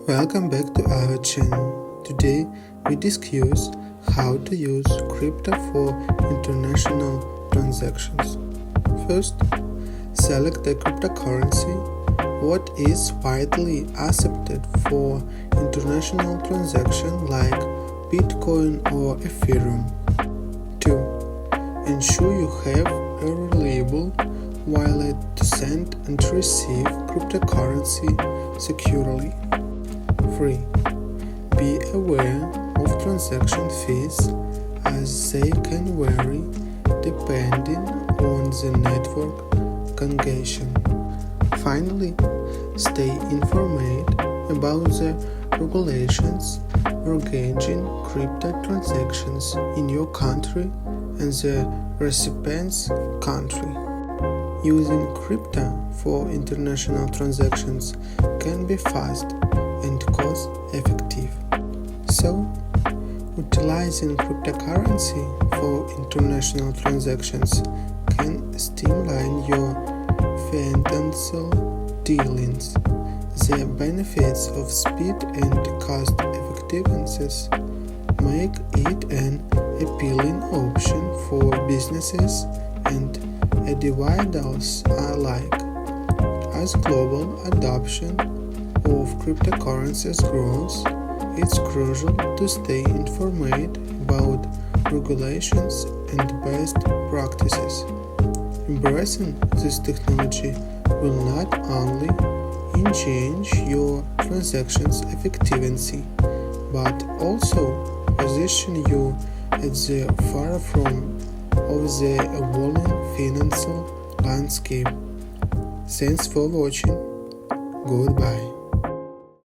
Welcome back to our channel. Today we discuss how to use crypto for international transactions. First, select the cryptocurrency what is widely accepted for international transactions like Bitcoin or Ethereum. 2. Ensure you have a reliable wallet to send and receive cryptocurrency securely. 3. Be aware of transaction fees as they can vary depending on the network congestion. Finally, stay informed about the regulations regarding crypto transactions in your country and the recipient's country. Using crypto for international transactions can be fast and cost-effective. So, utilizing cryptocurrency for international transactions can streamline your financial dealings. The benefits of speed and cost-effectiveness make it an appealing option for businesses and individuals alike. As global adoption of cryptocurrencies grows, it's crucial to stay informed about regulations and best practices. Embracing this technology will not only enhance your transactions' efficiency, but also position you at the forefront of the evolving financial landscape. Thanks for watching. Goodbye.